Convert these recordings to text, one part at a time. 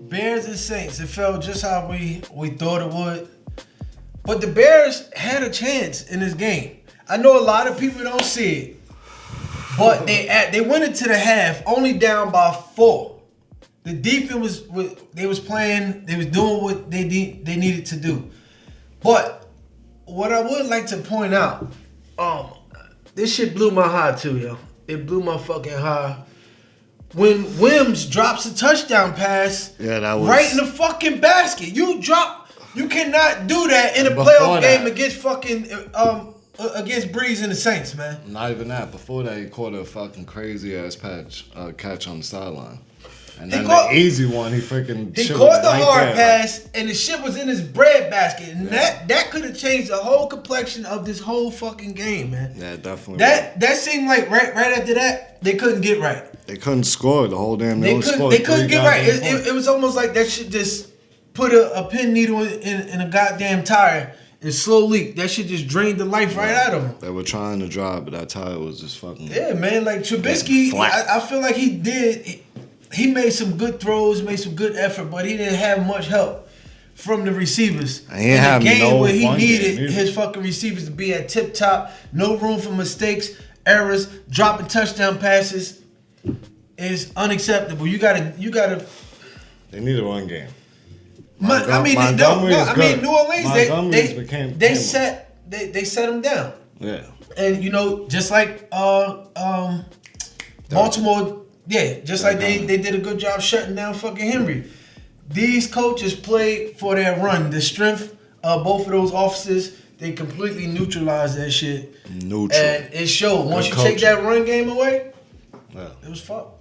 Bears and Saints. It felt just how we thought it would. But the Bears had a chance in this game. I know a lot of people don't see it. But they went into the half only down by 4. The defense was playing, they was doing what they needed to do. But what I would like to point out, this shit blew my high too, yo. It blew my fucking high. When Wims drops a touchdown pass right in the fucking basket. You cannot do that in a playoff game against Breeze and the Saints, man. Not even that. Before that, he caught a fucking crazy ass catch on the sideline. And then the easy one, he caught the hard pass, and the shit was in his bread basket, and that could have changed the whole complexion of this whole fucking game, man. Yeah, definitely. That seemed like right after that, they couldn't get right. They couldn't score the whole damn. They couldn't get right. It was almost like that shit just put a pin needle in a goddamn tire. And slow leak. That shit just drained the life right out of him. They were trying to drive, but that tire was just fucking. Yeah, man. Like Trubisky, I feel like he did. He made some good throws, made some good effort, but he didn't have much help from the receivers. And he didn't have no where he needed his fucking receivers to be at tip top. No room for mistakes, errors, dropping touchdown passes is unacceptable. You gotta. They need a run game. New Orleans, they set them down. Yeah. And just like Baltimore, just like they did a good job shutting down fucking Henry. These coaches play for their run. The strength of both of those officers, they completely neutralized that shit. And it showed. Once you take that run game away, it was fucked.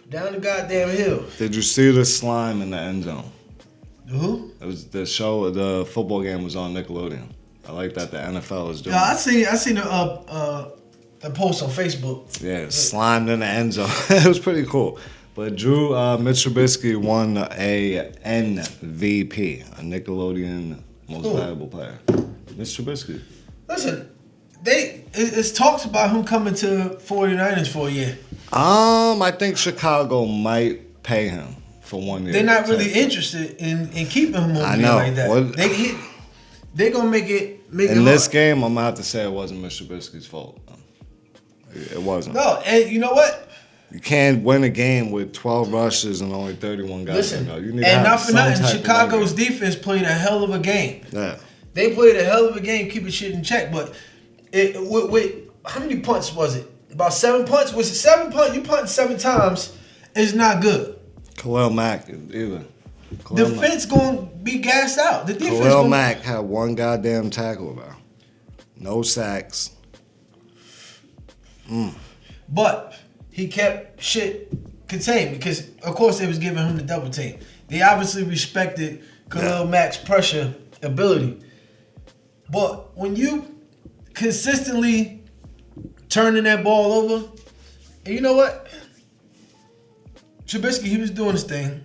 Down the goddamn hill. Did you see the slime in the end zone? Who? It was the football game was on Nickelodeon. I like that the NFL is doing. Yeah, I seen a post on Facebook. Yeah, slimed in the end zone. It was pretty cool. But Mitch Trubisky won a MVP, a Nickelodeon Most Valuable Player. Mitch Trubisky. Listen, it's talks about him coming to 49ers for a year. I think Chicago might pay him for 1 year. They're not really interested in keeping him on there like that. They're gonna make it in this game, I'm gonna have to say it wasn't Mr. Trubisky's fault. It wasn't. No, and you know what? You can't win a game with 12 rushes and only 31 guys. Listen, you need and not for nothing, Chicago's defense played a hell of a game. Yeah. They played a hell of a game, keeping shit in check. But how many punts was it? About 7 punts? Was it 7 punts? You punted 7 times. It's not good. Khalil Mack either. Defense gonna be gassed out. The defense. Khalil Mack had 1 goddamn tackle, bro. No sacks. But he kept shit contained because, of course, they was giving him the double team. They obviously respected Khalil Mack's pressure ability. But when you consistently turning that ball over, and you know what? Trubisky, he was doing his thing.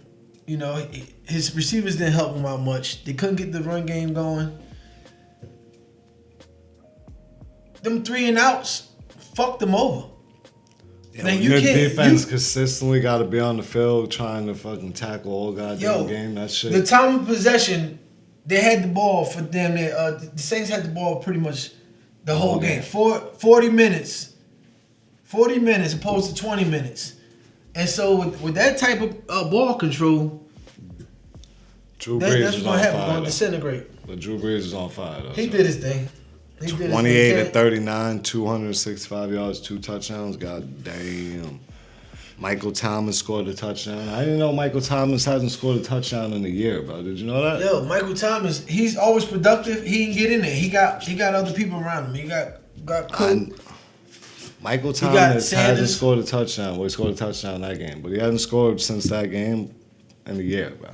His receivers didn't help him out much. They couldn't get the run game going. Them 3 and outs fucked them over. Yeah, your defense consistently got to be on the field trying to fucking tackle all goddamn game. That shit. The time of possession, they had the ball for damn near. The Saints had the ball pretty much the whole game. 40 minutes. 40 minutes opposed to 20 minutes. And so with that type of ball control, Drew Brees that's going to happen. Going to disintegrate. But Drew Brees is on fire, though. He did his thing. 28-39, 265 yards, 2 touchdowns. God damn. Michael Thomas scored a touchdown. I didn't know Michael Thomas hasn't scored a touchdown in a year, bro. Did you know that? Yo, Michael Thomas, he's always productive. He didn't get in there. He got other people around him. He got Cook. Michael Thomas hasn't scored a touchdown. Well, he scored a touchdown that game, but he hasn't scored since that game in a year, bro.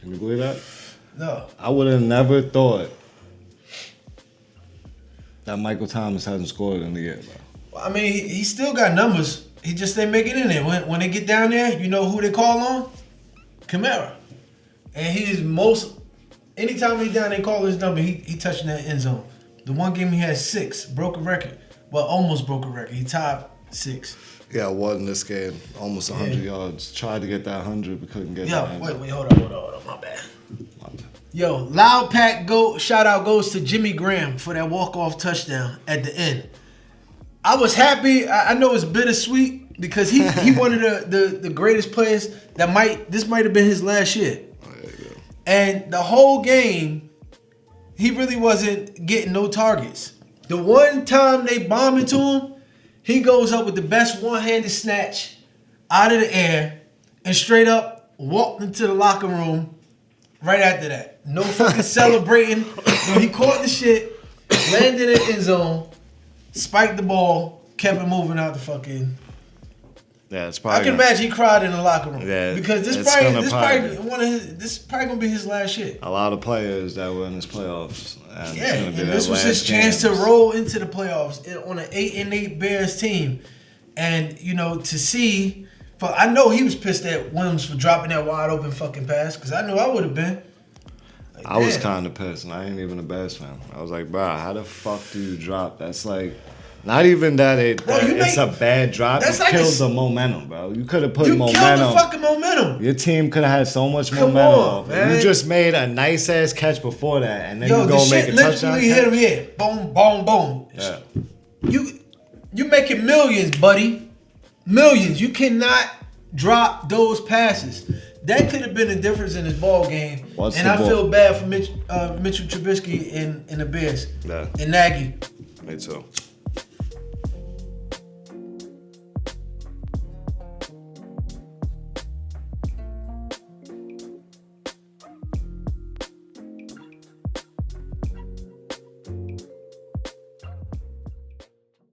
Can you believe that? No. I would have never thought that Michael Thomas hasn't scored in a year, bro. Well, I mean, he still got numbers. He just didn't make it in there. When they get down there, you know who they call on? Kamara. And anytime he's down, they call his number, he touching that end zone. The one game he had 6, broke a record. Well, almost broke a record. He tied 6. Yeah, I won this game. Almost 100 yards. Tried to get that 100, but couldn't get Yo, that. wait, hold on. My bad. Yo, loud pack shout out goes to Jimmy Graham for that walk-off touchdown at the end. I was happy. I know it's bittersweet because he one of the greatest players this might have been his last year. And the whole game, he really wasn't getting no targets. The one time they bomb into him, he goes up with the best one-handed snatch out of the air and straight up walked into the locker room right after that. No fucking celebrating. No, he caught the shit, landed in the end zone, spiked the ball, kept it moving out the fucking... Yeah, it's probably. I can imagine he cried in the locker room. Yeah, because this probably gonna be his last shit. A lot of players that were in his playoffs. And this was his chance to roll into the playoffs on an 8-8 Bears team, and to see. I know he was pissed at Williams for dropping that wide open fucking pass because I knew I would have been. I was kind of pissed, and I ain't even a Bears fan. I was like, bro, how the fuck do you drop? That's like. Not even that it's a bad drop. It like kills the momentum, bro. You could have put momentum. You killed the fucking momentum. Your team could have had so much momentum. Man. You just made a nice ass catch before that, and then you go make a touchdown. Hit him here. Boom, boom, boom. Yeah. You making millions, buddy. Millions. You cannot drop those passes. That could have been the difference in his ball game. I feel bad for Mitchell Trubisky and the Bears. Yeah. And Nagy. Me too.